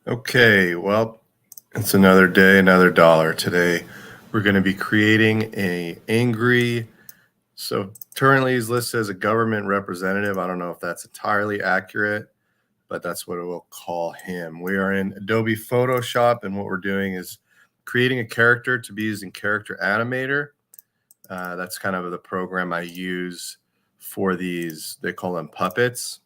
Okay, well, it's another day, another dollar. Today, we're going to be creating a angry. So currently, he's listed as a government representative. I don't know if that's entirely accurate, but that's what we'll call him. We are in Adobe Photoshop, and what we're doing is creating a character to be used in Character Animator. That's kind of the program I use for these. They call them puppets.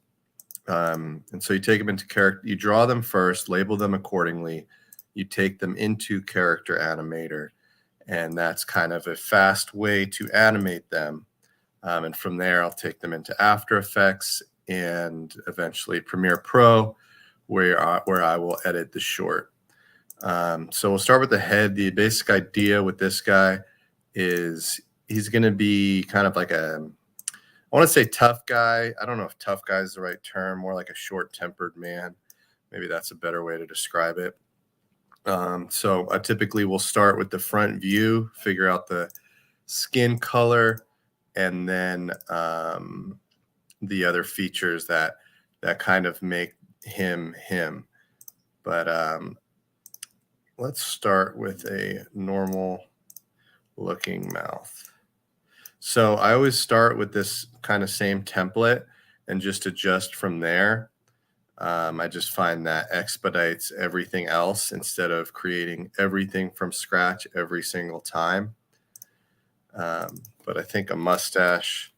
And so you take them into character, you draw them first, label them accordingly. You take them into Character Animator, and that's kind of a fast way to animate them. And from there, I'll take them into After Effects and eventually Premiere Pro, where I will edit the short. So we'll start with the head. The basic idea with this guy is he's going to be kind of like I want to say tough guy. I don't know if tough guy is the right term, more like a short-tempered man. Maybe that's a better way to describe it. So I typically will start with the front view, figure out the skin color, and then the other features that kind of make him him. But let's start with a normal looking mouth. So I always start with this kind of same template and just adjust from there. I just find that expedites everything else instead of creating everything from scratch every single time. But I think a mustache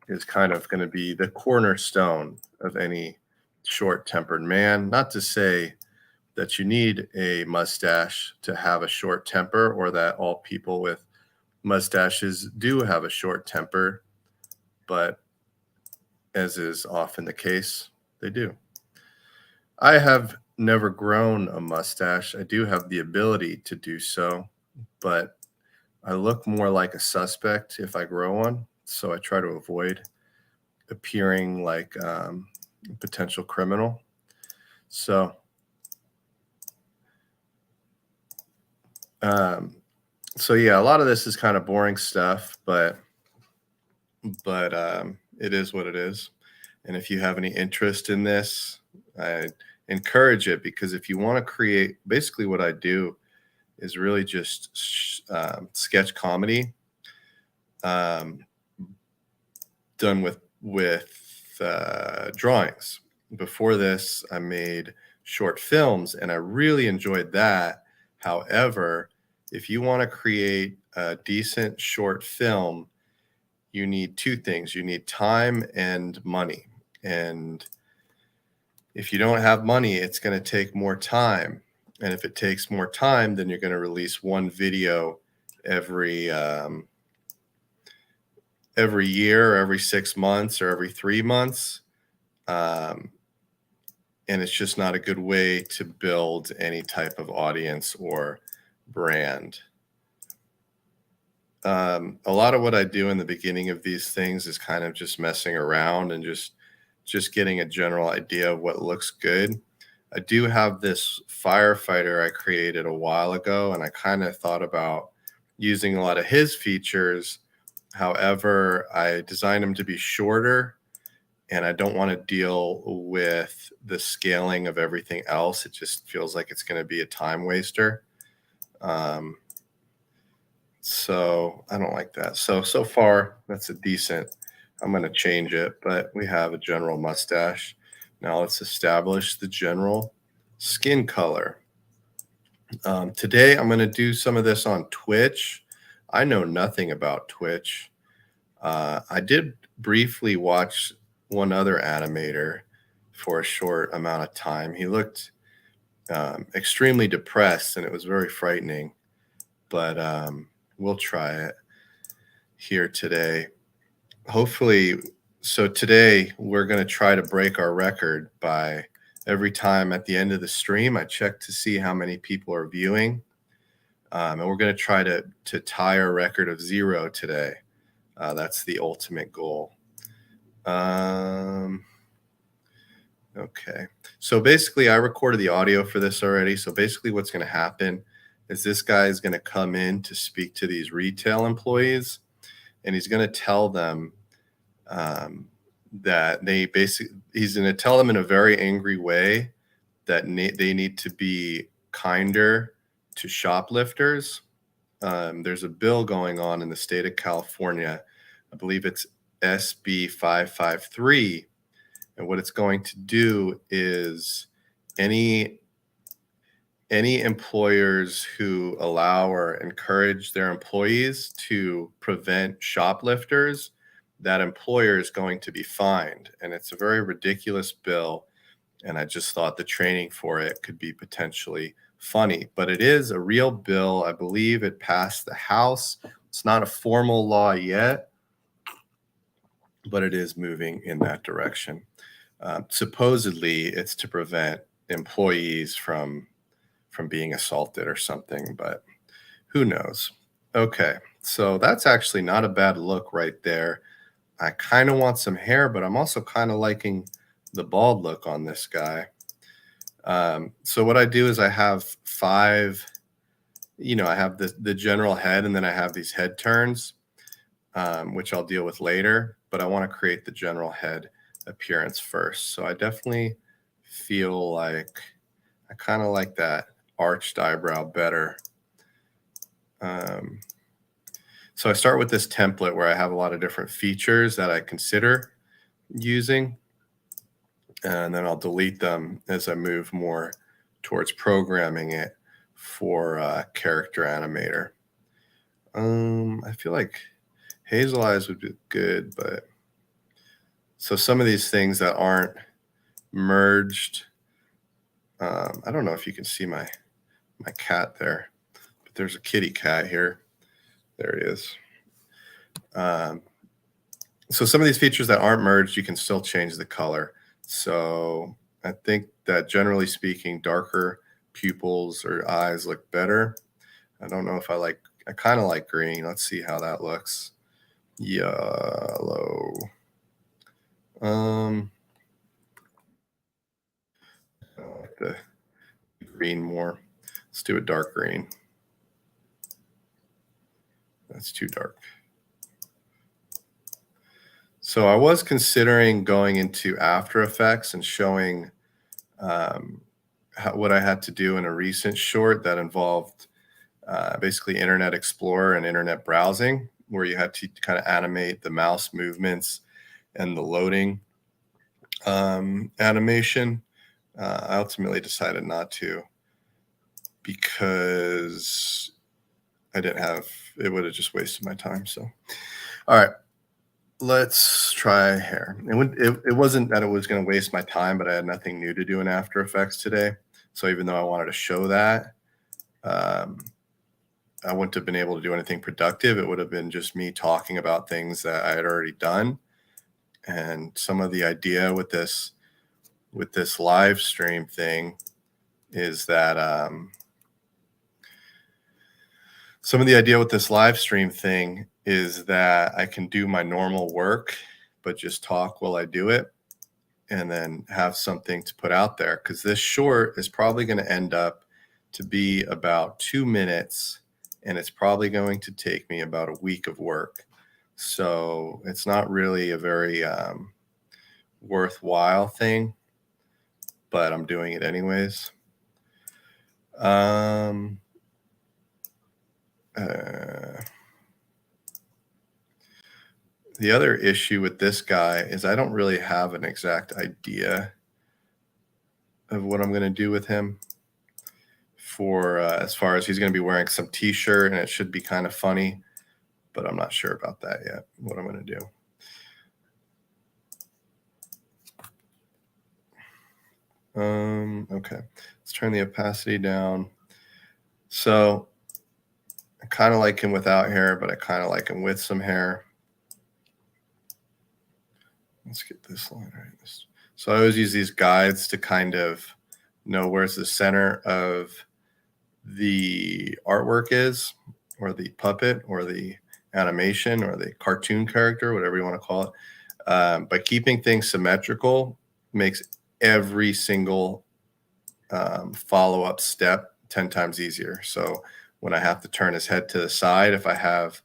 is kind of going to be the cornerstone of any short-tempered man. Not to say that you need a mustache to have a short temper or that all people with mustaches do have a short temper, but as is often the case, they do. I have never grown a mustache. I do have the ability to do so, but I look more like a suspect if I grow one. So I try to avoid appearing like a potential criminal. So, um, so yeah, a lot of this is kind of boring stuff, but it is what it is. And if you have any interest in this, I encourage it, because if you want to create, basically what I do is really just sketch comedy um, done with drawings. Before this, I made short films, and I really enjoyed that. However, if you want to create a decent short film, you need two things. You need time and money. And if you don't have money, it's going to take more time. And if it takes more time, then you're going to release one video every every year, or every 6 months, or every 3 months. Um, and it's just not a good way to build any type of audience or brand. A lot of what I do in the beginning of these things is kind of just messing around and just getting a general idea of what looks good. I do have this firefighter I created a while ago, and I kind of thought about using a lot of his features. However, I designed him to be shorter, and I don't want to deal with the scaling of everything else. It just feels like it's going to be a time waster. Um, so I don't like that. So far, that's a decent. I'm going to change it, but we have a general mustache. Now let's establish the general skin color. Today, I'm going to do some of this on Twitch. I know nothing about Twitch. I did briefly watch one other animator for a short amount of time. He looked extremely depressed, and it was very frightening. But we'll try it here today. Hopefully, so today we're going to try to break our record by every time at the end of the stream, I check to see how many people are viewing. And we're going to try to tie our record of 0 today. That's the ultimate goal. Okay. So basically, I recorded the audio for this already. So basically what's going to happen is this guy is going to come in to speak to these retail employees, and he's going to tell them that he's going to tell them in a very angry way that they need to be kinder to shoplifters. There's a bill going on in the state of California. I believe it's SB 553. And what it's going to do is any employers who allow or encourage their employees to prevent shoplifters, that employer is going to be fined. And it's a very ridiculous bill. And I just thought the training for it could be potentially funny. But it is a real bill. I believe it passed the House. It's not a formal law yet, but it is moving in that direction. Supposedly, it's to prevent employees from being assaulted or something, but who knows? Okay, so that's actually not a bad look right there. I kind of want some hair, but I'm also kind of liking the bald look on this guy. So what I do is I have 5, I have the general head, and then I have these head turns, which I'll deal with later, but I want to create the general head appearance first. So I definitely feel like I kind of like that arched eyebrow better. So I start with this template where I have a lot of different features that I consider using, and then I'll delete them as I move more towards programming it for Character Animator. I feel like hazel eyes would be good, but so some of these things that aren't merged, I don't know if you can see my cat there, but there's a kitty cat here. There he is. So some of these features that aren't merged, you can still change the color. So I think that generally speaking, darker pupils or eyes look better. I don't know if I kind of like green. Let's see how that looks. Yellow. I like the green more. Let's do a dark green. That's too dark. So I was considering going into After Effects and showing what I had to do in a recent short that involved basically Internet Explorer and internet browsing, where you had to kind of animate the mouse movements and the loading animation. I ultimately decided not to because I didn't have, it would have just wasted my time. So, all right, let's try hair. It wasn't that it was going to waste my time, but I had nothing new to do in After Effects today. So even though I wanted to show that, I wouldn't have been able to do anything productive. It would have been just me talking about things that I had already done. And some of the idea with this live stream thing is that I can do my normal work, but just talk while I do it and then have something to put out there. Because this short is probably going to end up to be about 2 minutes, and it's probably going to take me about a week of work. So it's not really a very worthwhile thing, but I'm doing it anyways. The other issue with this guy is I don't really have an exact idea of what I'm going to do with him for as far as he's going to be wearing some t-shirt, and it should be kind of funny, but I'm not sure about that yet, what I'm going to do. Okay, let's turn the opacity down. So I kind of like him without hair, but I kind of like him with some hair. Let's get this line right. So I always use these guides to kind of know where's the center of the artwork is, or the puppet, or the animation, or the cartoon character, whatever you want to call it. By keeping things symmetrical makes every single follow-up step 10 times easier. So when I have to turn his head to the side, if I have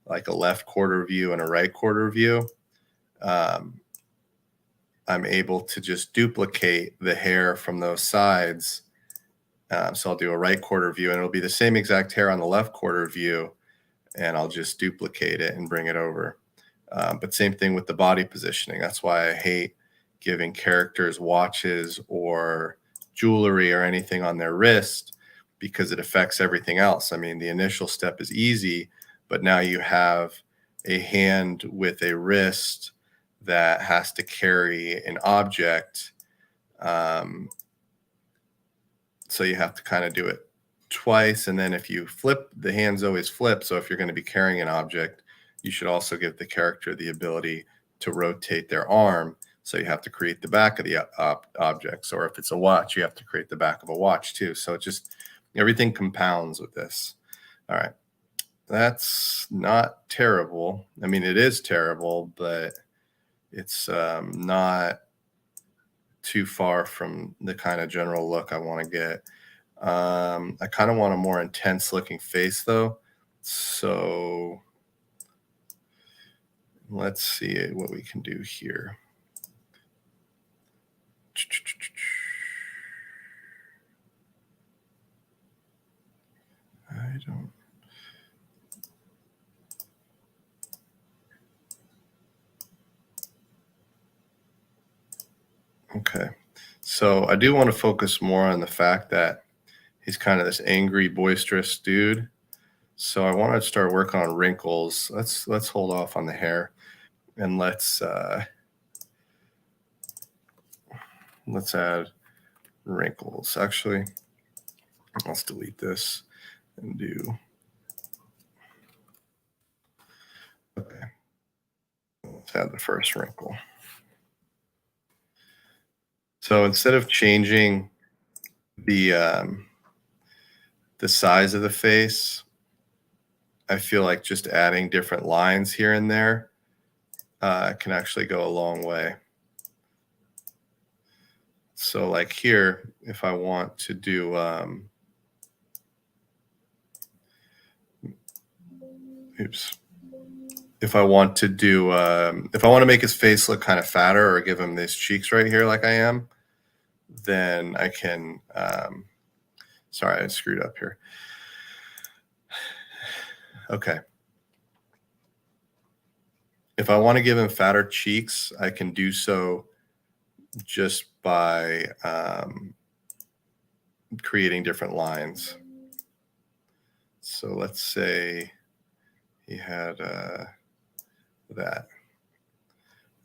like a left quarter view and a right quarter view, I'm able to just duplicate the hair from those sides. So I'll do a right quarter view, and it'll be the same exact hair on the left quarter view, and I'll just duplicate it and bring it over. But same thing with the body positioning. That's why I hate giving characters watches or jewelry or anything on their wrist, because it affects everything else. I mean, the initial step is easy, but now you have a hand with a wrist that has to carry an object. So you have to kind of do it twice. And then if you flip, the hands always flip. So if you're going to be carrying an object, you should also give the character the ability to rotate their arm. So you have to create the back of the objects. Or if it's a watch, you have to create the back of a watch too. So it just, everything compounds with this. All right. That's not terrible. I mean, it is terrible, but it's not too far from the kind of general look I want to get. I kind of want a more intense looking face though. So let's see what we can do here. I don't. Okay. So I do want to focus more on the fact that he's kind of this angry, boisterous dude. So I want to start working on wrinkles. Let's hold off on the hair, and let's add wrinkles. Actually, let's delete this and do. Okay. Let's add the first wrinkle. So instead of changing the size of the face, I feel like just adding different lines here and there can actually go a long way. So like here, if I want to do, if I want to do, if I want to make his face look kind of fatter or give him these cheeks right here like I am, then I can, sorry, I screwed up here. Okay. If I want to give him fatter cheeks, I can do so just by creating different lines. So let's say he had that.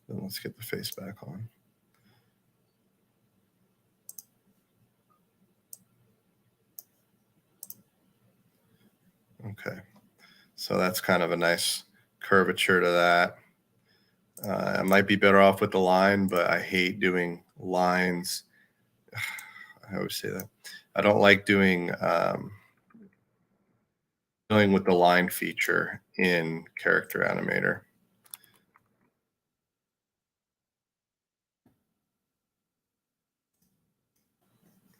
Then let's get the face back on. Okay, so that's kind of a nice curvature to that. I might be better off with the line, but I hate doing lines. I always say that. I don't like doing dealing with the line feature in Character Animator.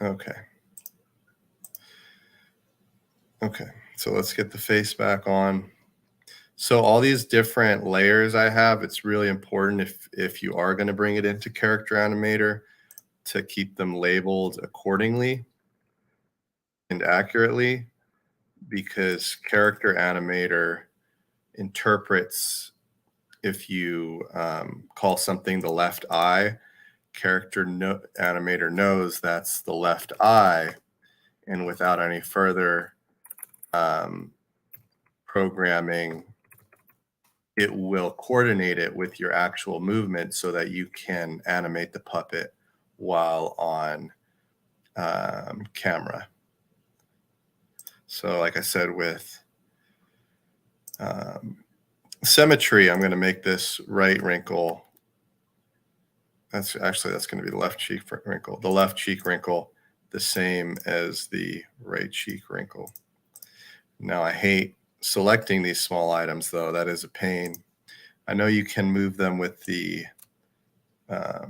Okay. Okay, so let's get the face back on. So all these different layers I have, it's really important if you are going to bring it into Character Animator to keep them labeled accordingly and accurately, because Character Animator interprets if you call something the left eye, Animator knows that's the left eye, and without any further programming, it will coordinate it with your actual movement so that you can animate the puppet while on camera. So like I said, with symmetry, I'm going to make this right wrinkle. That's going to be the left cheek wrinkle. The left cheek wrinkle the same as the right cheek wrinkle. Now I hate selecting these small items though. That is a pain. I know you can move them with the I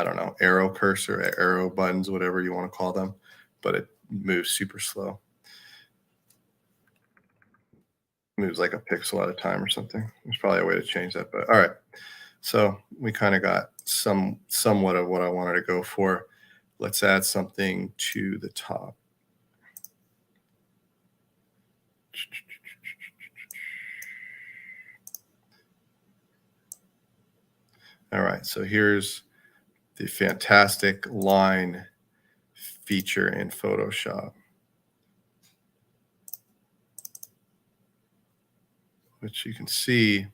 don't know, arrow cursor, arrow buttons, whatever you want to call them, but it moves super slow. Moves like a pixel at a time or something. There's probably a way to change that, but all right. So we kind of got somewhat of what I wanted to go for. Let's add something to the top. All right, so here's the fantastic line feature in Photoshop, which you can see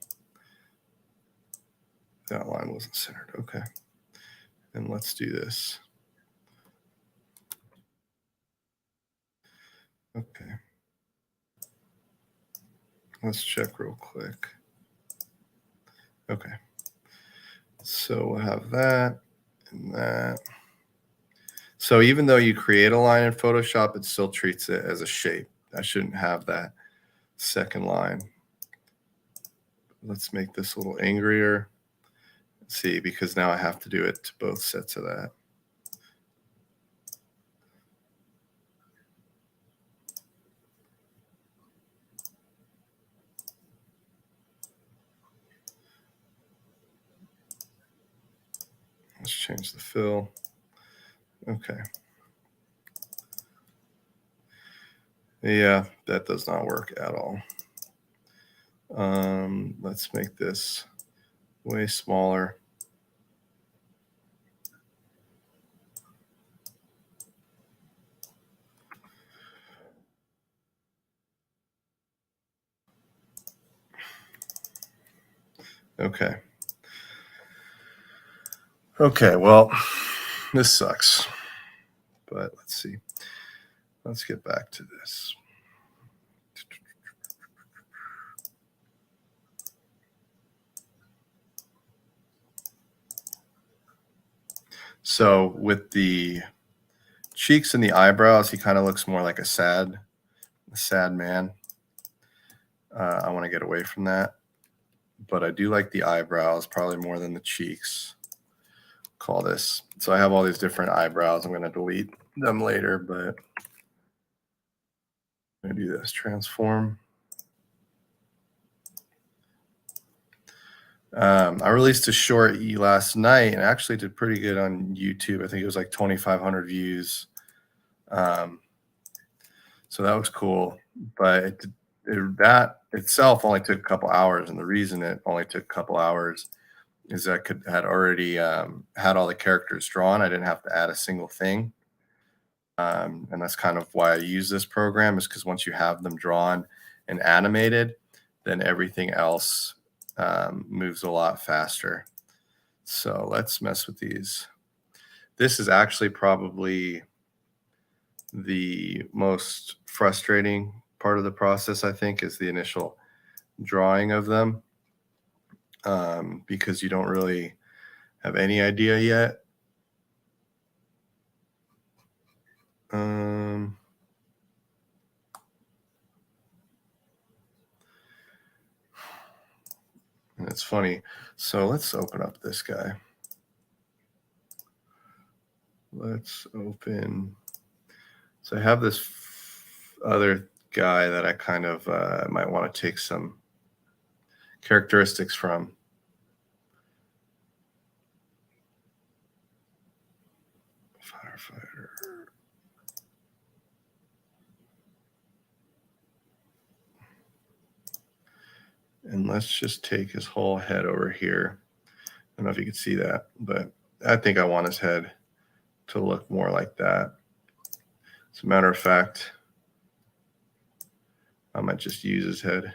that line wasn't centered. Okay, and let's do this. Okay, let's check real quick. Okay, so we'll have that and that. So even though you create a line in Photoshop, it still treats it as a shape. I shouldn't have that second line. Let's make this a little angrier. Let's see, because now I have to do it to both sets of that. Let's change the fill. Okay. Yeah, that does not work at all. Let's make this way smaller. Okay. Okay, well, this sucks. But let's see. Let's get back to this. So with the cheeks and the eyebrows, he kind of looks more like a sad man. I want to get away from that. But I do like the eyebrows probably more than the cheeks. Call this. So I have all these different eyebrows. I'm going to delete them later, but I'm going to do this. Transform. I released a short last night and actually did pretty good on YouTube. I think it was like 2,500 views. So that was cool. But that itself only took a couple hours. And the reason it only took a couple hours is I had already had all the characters drawn. I didn't have to add a single thing. And that's kind of why I use this program, is because once you have them drawn and animated, then everything else moves a lot faster. So let's mess with these. This is actually probably the most frustrating part of the process, I think, is the initial drawing of them, because you don't really have any idea yet. And it's funny. So let's open up this guy. Let's open. So I have this other guy that I kind of might want to take some characteristics from. Firefighter. And let's just take his whole head over here. I don't know if you can see that, but I think I want his head to look more like that. As a matter of fact, I might just use his head.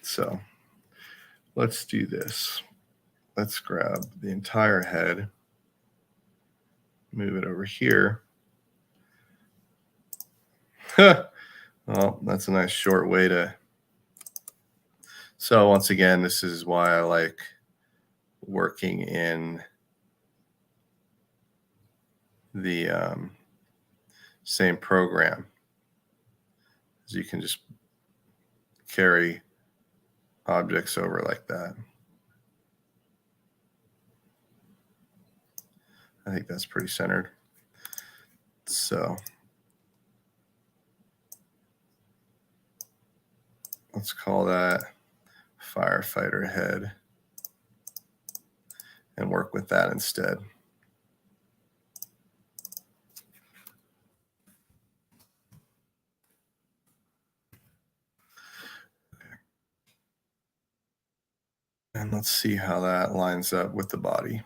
So let's do this. Let's grab the entire head, move it over here. Well, that's a nice short way to. So once again, this is why I like working in the same program, as you can just carry objects over like that. I think that's pretty centered. So let's call that firefighter head and work with that instead. And let's see how that lines up with the body.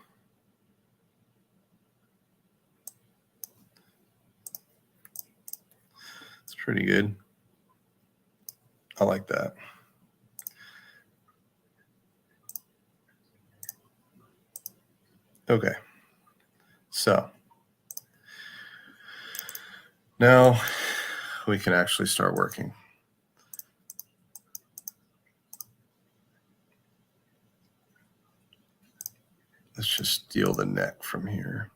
It's pretty good. I like that. Okay. So now we can actually start working. Let's just steal the neck from here.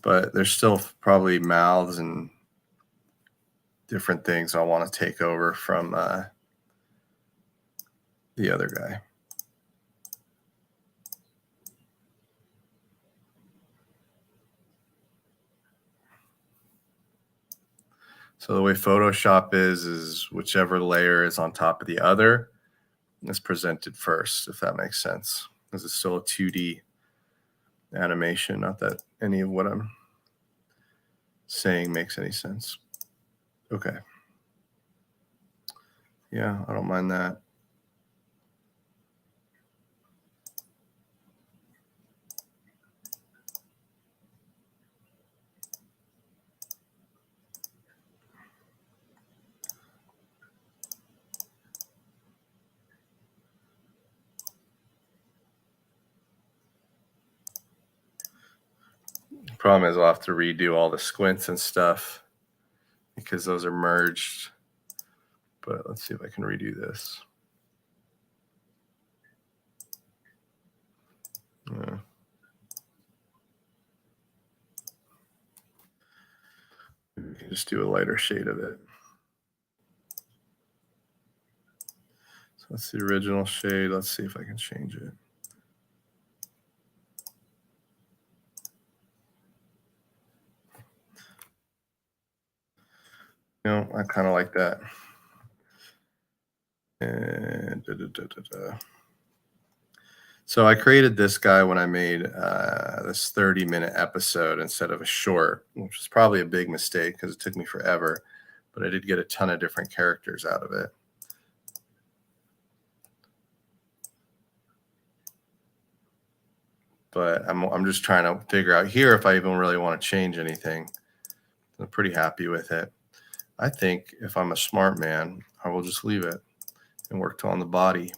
But there's still probably mouths and different things I want to take over from the other guy. So the way Photoshop is whichever layer is on top of the other is presented first, if that makes sense. Because it's still a 2D animation, not that any of what I'm saying makes any sense. Okay. Yeah, I don't mind that. Problem is I'll have to redo all the squints and stuff because those are merged. But let's see if I can redo this. Yeah. We can just do a lighter shade of it. So that's the original shade. Let's see if I can change it. No, I kind of like that. And So I created this guy when I made this 30-minute episode instead of a short, which was probably a big mistake because it took me forever. But I did get a ton of different characters out of it. But I'm just trying to figure out here if I even really want to change anything. I'm pretty happy with it. I think if I'm a smart man, I will just leave it and work on the body.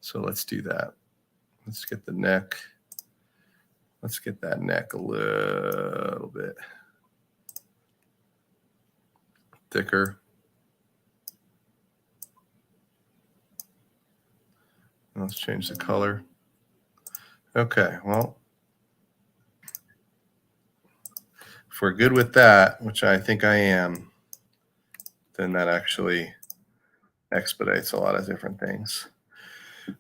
So let's do that. Let's get the neck. Let's get that neck a little bit thicker. Let's change the color. Okay, well, if we're good with that, which I think I am, then that actually expedites a lot of different things.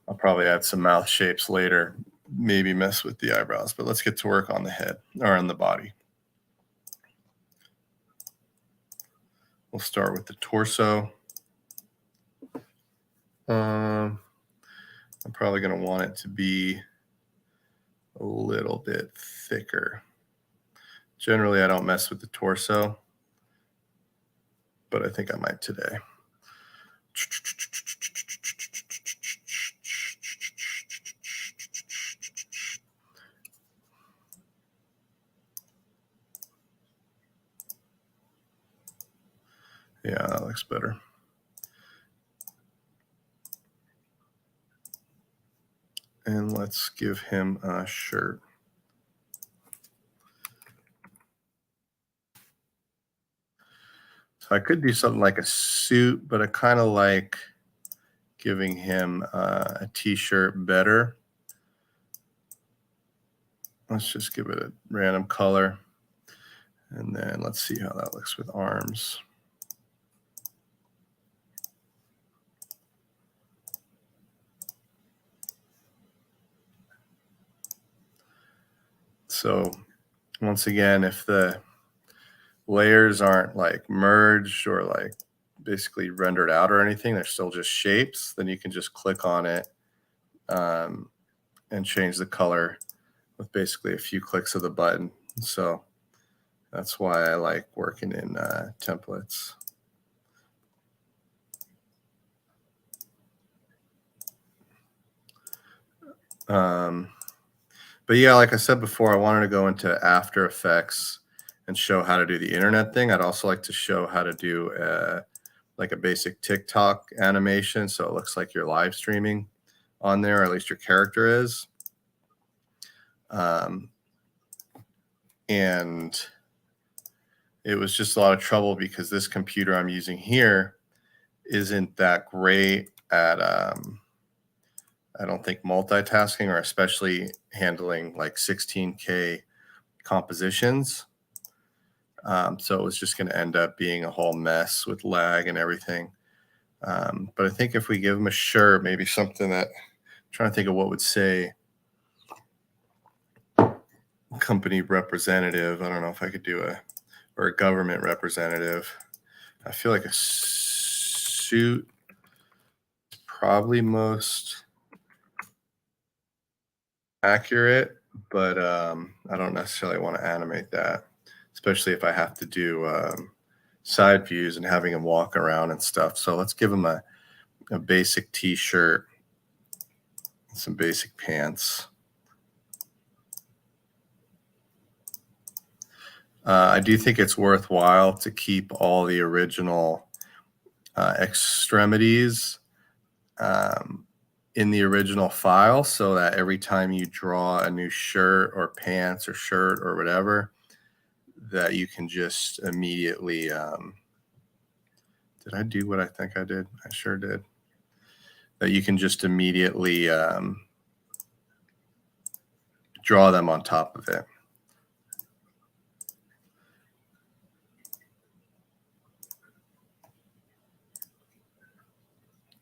I'll probably add some mouth shapes later, maybe mess with the eyebrows, but let's get to work on the head or on the body. We'll start with the torso. I'm probably going to want it to be a little bit thicker. Generally, I don't mess with the torso, but I think I might today. Yeah, that looks better. And let's give him a shirt. So I could do something like a suit, but I kind of like giving him a t-shirt better. Let's just give it a random color. And then let's see how that looks with arms. So once again, if the layers aren't like merged or like basically rendered out or anything. They're still just shapes. Then you can just click on it and change the color with basically a few clicks of the button. So that's why I like working in templates. But yeah, like I said before, I wanted to go into After Effects and show how to do the internet thing. I'd also like to show how to do like a basic TikTok animation, so it looks like you're live streaming on there, or at least your character is. And it was just a lot of trouble because this computer I'm using here isn't that great at I don't think multitasking, or especially handling like 16K compositions. So it was just going to end up being a whole mess with lag and everything. But I think if we give them a shirt, maybe something that I'm trying to think of what would say company representative. I don't know if I could do or a government representative. I feel like a suit is probably most accurate, but I don't necessarily want to animate that, especially if I have to do side views and having him walk around and stuff. So let's give him a basic t-shirt, some basic pants. I do think it's worthwhile to keep all the original extremities in the original file, so that every time you draw a new shirt or pants or shirt or whatever, that you can just immediately did I do what I think I did? I sure did. That you can just immediately draw them on top of it.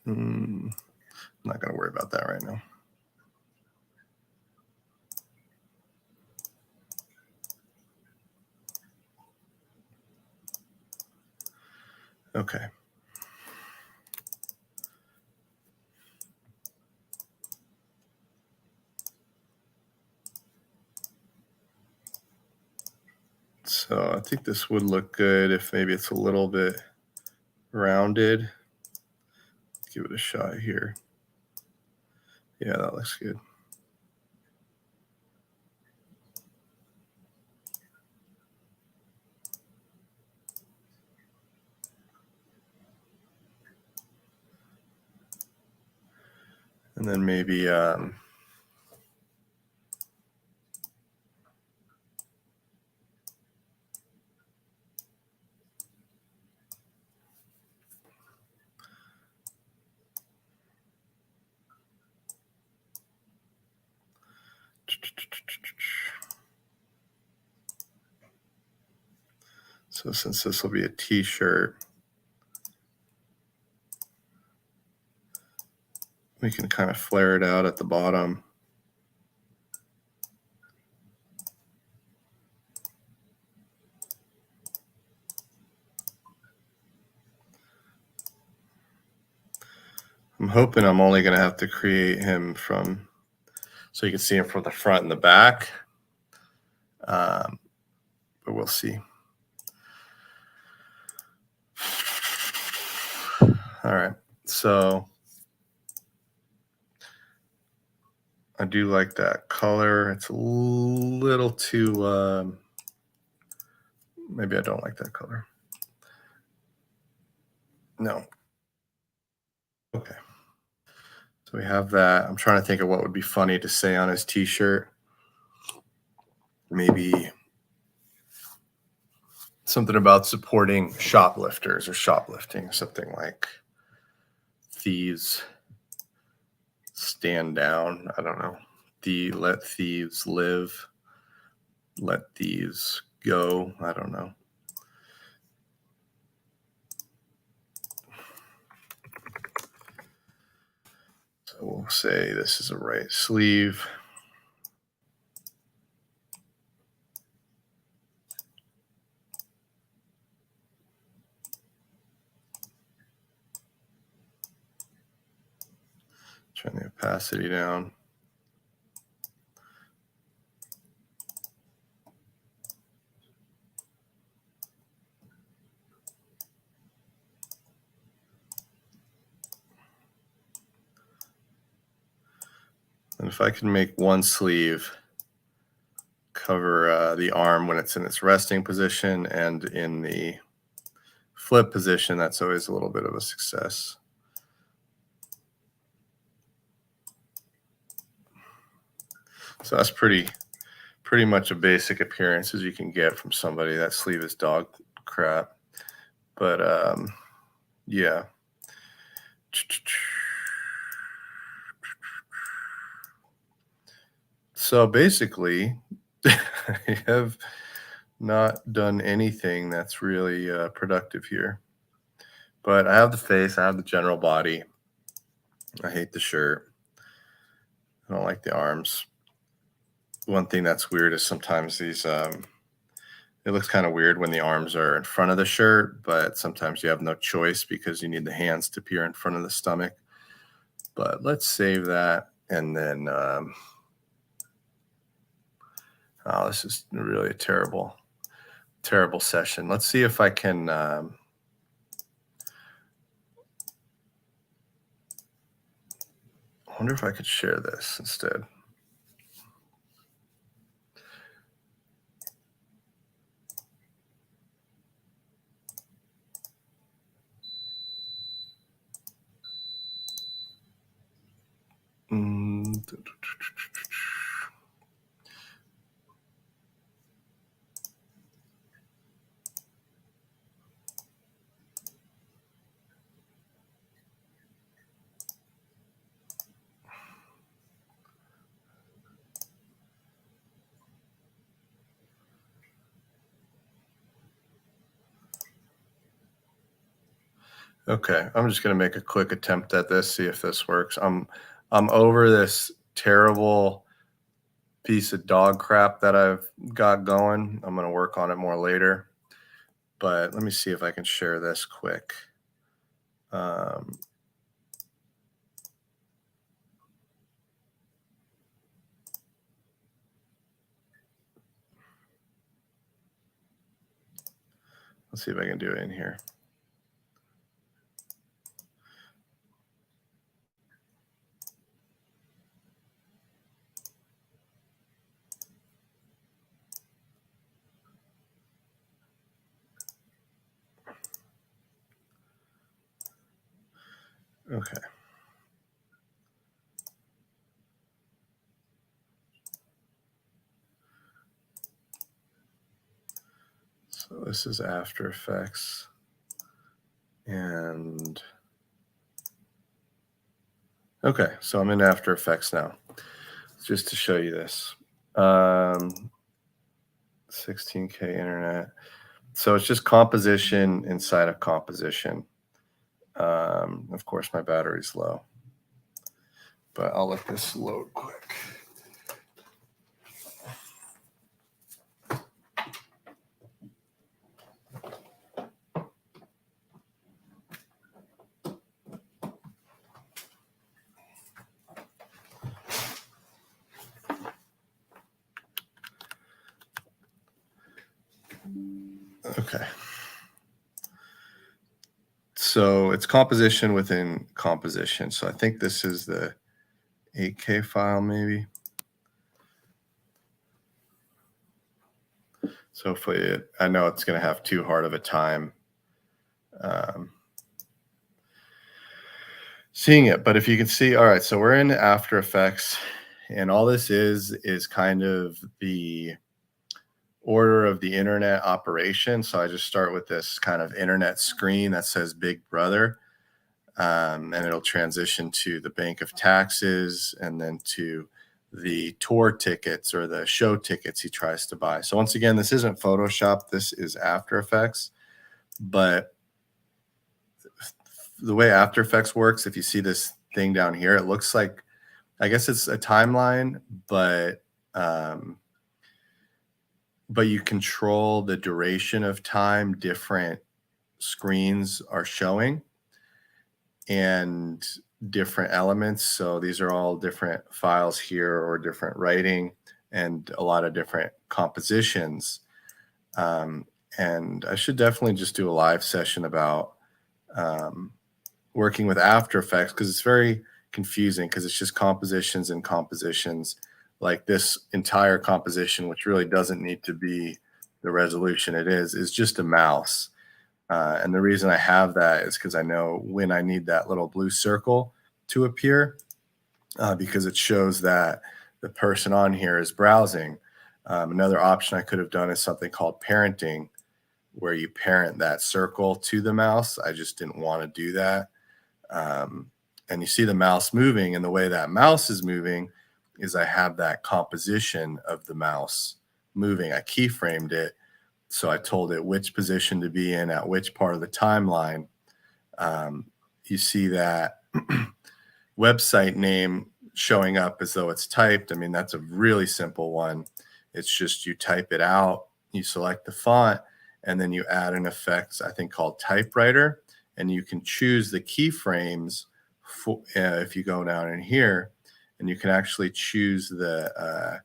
I'm not going to worry about that right now. Okay. So I think this would look good if maybe it's a little bit rounded. Let's give it a shot here. Yeah, that looks good. And then maybe so since this will be a t-shirt, we can kind of flare it out at the bottom. I'm hoping I'm only going to have to create him from, so you can see him from the front and the back. But we'll see. All right. So I do like that color. It's a little too, maybe I don't like that color. No. Okay. So we have that. I'm trying to think of what would be funny to say on his t-shirt. Maybe something about supporting shoplifters or shoplifting, something like thieves stand down. I don't know. Let thieves live. Let thieves go. I don't know. So we'll say this is a right sleeve. Turn the opacity down. And if I can make one sleeve cover the arm when it's in its resting position and in the flip position, that's always a little bit of a success. So that's pretty much a basic appearance as you can get from somebody. That sleeve is dog crap. But yeah. So basically, I have not done anything that's really productive here. But I have the face, I have the general body. I hate the shirt. I don't like the arms. One thing that's weird is sometimes these, it looks kind of weird when the arms are in front of the shirt, but sometimes you have no choice because you need the hands to appear in front of the stomach. But let's save that. And then, oh, this is really a terrible session. Let's see if I can, I wonder if I could share this instead. Okay, I'm just gonna make a quick attempt at this, see if this works. I'm over this terrible piece of dog crap that I've got going. I'm gonna work on it more later, but let me see if I can share this quick. Let's see if I can do it in here. Okay. So this is After Effects. And okay, so I'm in After Effects now. Just to show you this. 16K internet. So it's just composition inside of composition. Of course, my battery's low, but I'll let this load quick. Okay. So it's composition within composition. So I think this is the 8K file, maybe. So hopefully I know it's going to have too hard of a time seeing it. But if you can see, all right, so we're in After Effects, and all this is kind of the order of the internet operation. So I just start with this kind of internet screen that says Big Brother. And it'll transition to the bank of taxes and then to the tour tickets or the show tickets he tries to buy. So once again, this isn't Photoshop, this is After Effects. But the way After Effects works, if you see this thing down here, it looks like, I guess it's a timeline, but you control the duration of time different screens are showing. And different elements. So these are all different files here or different writing and a lot of different compositions. Um, and I should definitely just do a live session about um, working with After Effects because it's very confusing because it's just compositions and compositions. Like this entire composition, which really doesn't need to be the resolution it is just a mouse. And the reason I have that is because I know when I need that little blue circle to appear, because it shows that the person on here is browsing. Another option I could have done is something called parenting, where you parent that circle to the mouse. I just didn't want to do that. And you see the mouse moving, and the way that mouse is moving is I have that composition of the mouse moving. I keyframed it, so I told it which position to be in at which part of the timeline. You see that website name showing up as though it's typed. I mean, that's a really simple one. It's just you type it out, you select the font, and then you add an effect, I think called typewriter, and you can choose the keyframes for, if you go down in here, and you can actually choose the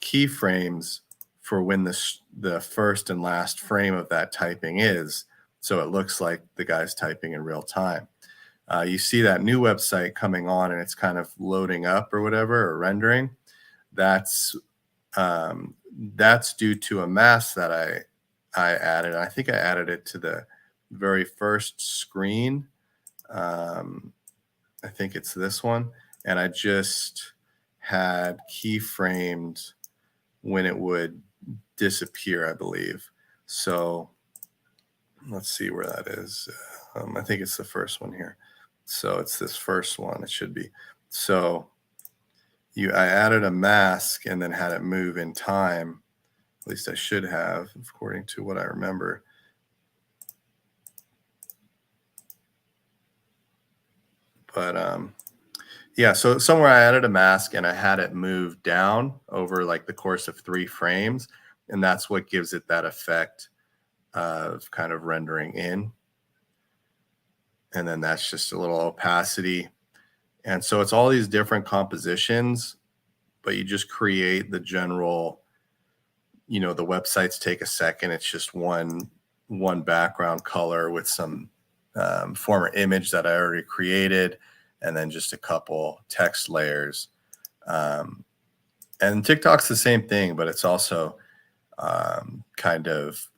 keyframes for when the first and last frame of that typing is, so it looks like the guy's typing in real time. You see that new website coming on and it's kind of loading up or whatever, or rendering. That's due to a mask that I added. I think I added it to the very first screen. I think it's this one. And I just had keyframed when it would disappear, I believe. So let's see where that is. I think it's the first one here. So it's this first one. It should be. So I added a mask and then had it move in time. At least I should have, according to what I remember. But yeah, so somewhere I added a mask and I had it move down over like the course of 3 frames. And that's what gives it that effect of kind of rendering in. And then that's just a little opacity. And so it's all these different compositions, but you just create the general, the websites take a second. It's just one background color with some former image that I already created, and then just a couple text layers. And TikTok's the same thing, but it's also kind of,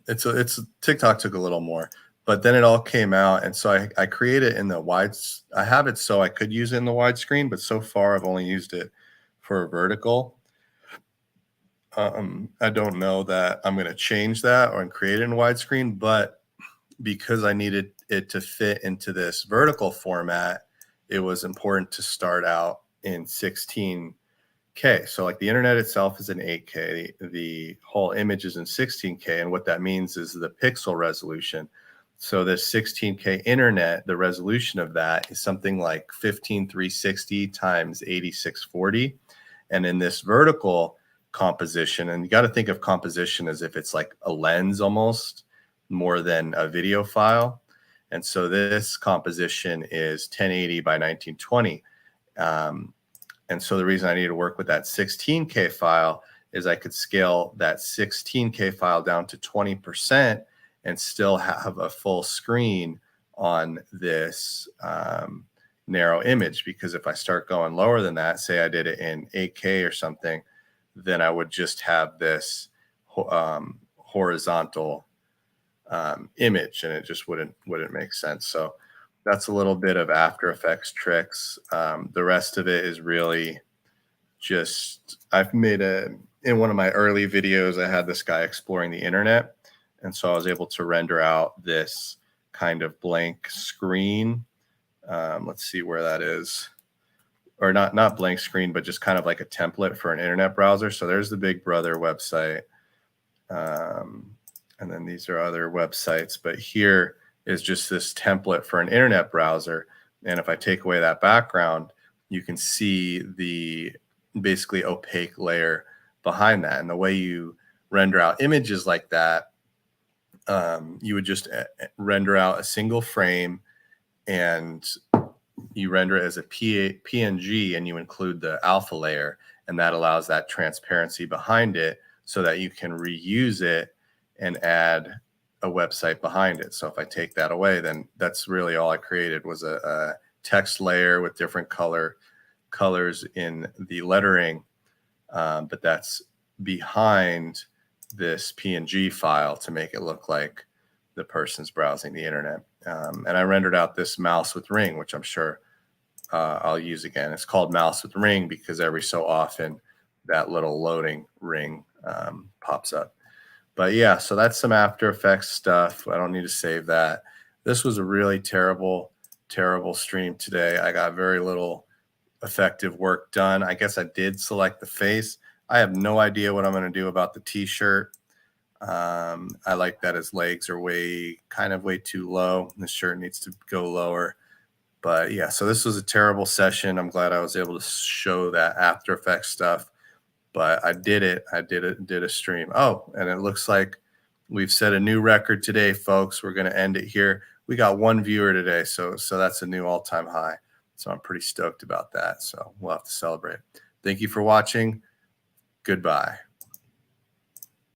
it's TikTok took a little more, but then it all came out. And so I created it in the I have it so I could use it in the widescreen, but so far I've only used it for a vertical. I don't know that I'm going to change that or create it in widescreen, but because I needed it to fit into this vertical format, it was important to start out in 16K. So like the internet itself is in 8K, the whole image is in 16K. And what that means is the pixel resolution. So this 16K internet, the resolution of that is something like 15360 times 8640. And in this vertical composition, and you got to think of composition as if it's like a lens almost more than a video file. And so this composition is 1080 by 1920. And so the reason I need to work with that 16K file is I could scale that 16K file down to 20% and still have a full screen on this narrow image. Because if I start going lower than that, say I did it in 8K or something, then I would just have this horizontal image, and it just wouldn't make sense. So that's a little bit of After Effects tricks. The rest of it is really just, I've made in one of my early videos, I had this guy exploring the internet. And so I was able to render out this kind of blank screen. Let's see where that is. Or not blank screen, but just kind of like a template for an internet browser. So there's the Big Brother website. And then these are other websites, but here is just this template for an internet browser. And if I take away that background, you can see the basically opaque layer behind that. And the way you render out images like that, you would just render out a single frame and you render it as a PNG, and you include the alpha layer, and that allows that transparency behind it so that you can reuse it and add a website behind it. So if I take that away, then that's really all I created was a text layer with different colors in the lettering, but that's behind this PNG file to make it look like the person's browsing the internet. And I rendered out this mouse with ring, which I'm sure I'll use again. It's called mouse with ring because every so often that little loading ring pops up. But yeah, so that's some After Effects stuff. I don't need to save that. This was a really terrible stream today. I got very little effective work done. I guess I did select the face. I have no idea what I'm going to do about the t-shirt. I like that his legs are way too low. The shirt needs to go lower. But yeah, so this was a terrible session. I'm glad I was able to show that After Effects stuff. But I did it. I did a stream. Oh, and it looks like we've set a new record today, folks. We're going to end it here. We got 1 viewer today, so that's a new all-time high. So I'm pretty stoked about that. So we'll have to celebrate. Thank you for watching. Goodbye.